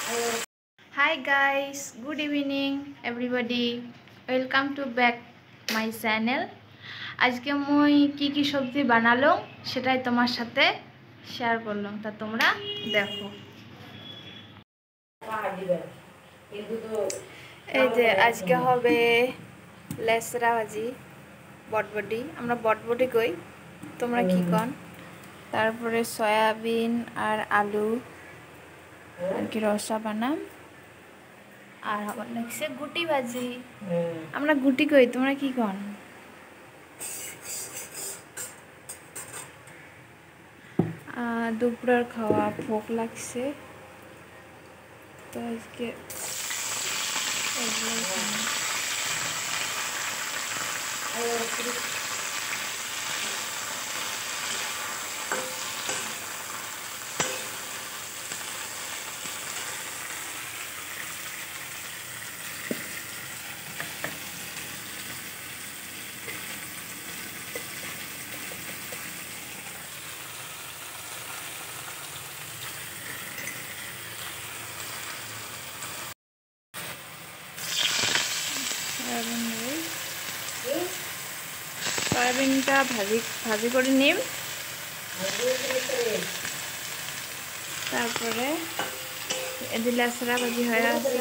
Hi guys, good evening everybody. Welcome to back my channel. আজকে মই কি সবজি বানালাম সেটাই তোমার সাথে শেয়ার করলাম, তা তোমরা দেখো। এই যে আজকে হবে লেসরা ভাজি, বটবটি, আমরা বটবটি কই, তোমরা কি কন। তারপরে সয়াবিন আর আলু আর কি রসা বানাম, আর আমার লাগছে গুটি ভাজি, আমরা গুটি কই, তোমরা কি কন। দুপুরের খাওয়া ভোক লাগছে, তো আজকে সয়াবিনটা ভাজি করে নিম, তারপরে এদি লেসরা ভাজি হয়ে আছে।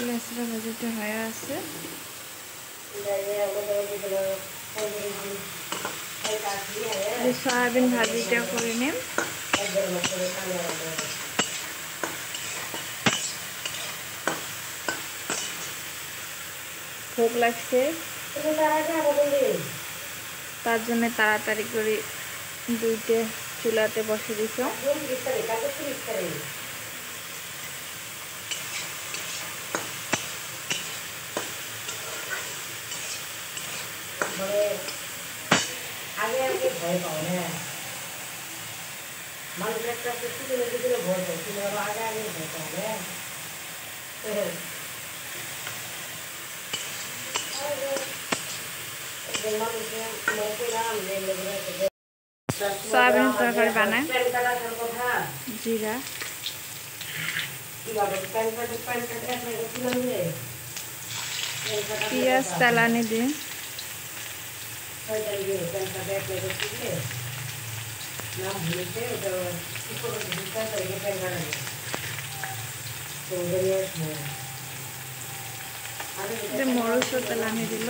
লেসরা ভাজিটা হয়ে আছে, সয়াবিন ভাজিটা করে নিম। ভোক লাগছে, তার জন্য তাড়াতাড়ি করে দুইটা চুলাতে বসে দিছ। আগে আগে ভয় পাও না, মানুষ একটা ভিতরে ভয় পাও, তুমি আগে আগে ভয় পাও না। সয়াবিন তরকারি বানায়, জিরা, পেঁয়াজ তেলানি দিয়ে মরচ তেলানি দিল।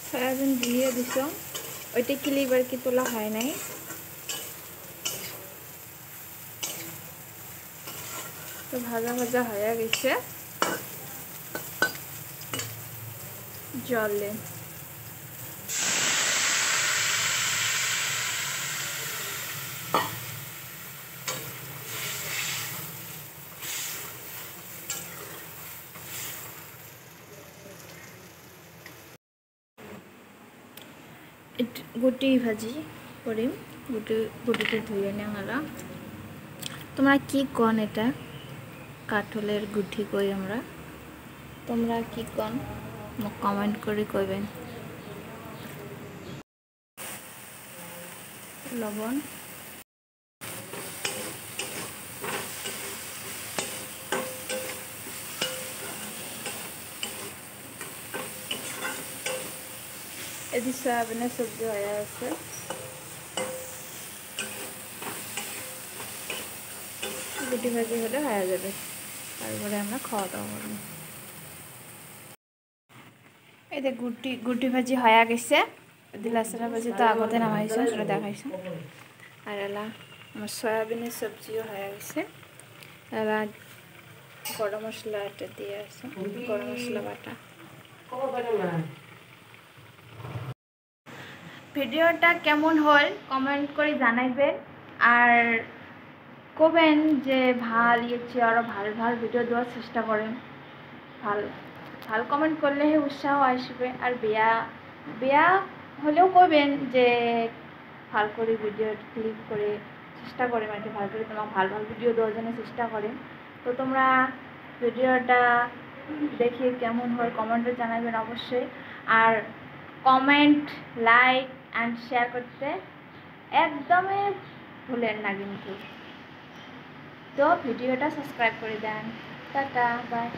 সয়াবিন দিয়ে দিছ, ওইটা ক্লিবার কি তোলা হয় নাই, তো ভাজা ভাজা হয়ে গেছে। জলে গুটি ভাজি করিম, গুটিতে ধুয়ে নেওয়া। তোমরা কি কন এটা, কাঠলের গুটি কই আমরা, তোমরা কি কন মোক কমেন্ট করে কইবেন। লবণ, এদি সয়াবিনের সবজি হয়ে আছে, গুটি ভাজি হলে হয়ে যাবে, তারপরে আমরা খাওয়া দাওয়া করব। এই যে গুটি ভাজি হয়ে গেছে, লেসরা ভাজি তো আগতে নামাইছো, সেটা দেখাইছো। আর এলা আমার সয়াবিনের সবজিও হয়ে গেছে। এলা গরম মশলা এটা দিয়ে আছে, গরম মশলা বাটা। ভিডিওটা কেমন হল কমেন্ট করে জানাইবেন আর কবেন যে ভাল ইয়েছে আরও ভাল ভাল ভিডিও দেওয়ার চেষ্টা করেন ভাল ভাল কমেন্ট করলে উৎসাহ আসবে আর বেয়া হলেও কবেন যে ভাল করে ভিডিও ক্লিক করে চেষ্টা করেন আর কি ভাল করে তোমার ভাল ভাল ভিডিও দেওয়ার জন্য চেষ্টা করেন তো তোমরা ভিডিওটা দেখে কেমন হয় কমেন্টে জানাবেন অবশ্যই আর কমেন্ট লাইক অ্যান্ড শেয়ার করতে একদমই ভুলেন না কিন্তু তো ভিডিওটা সাবস্ক্রাইব করে দেন টাটা বাই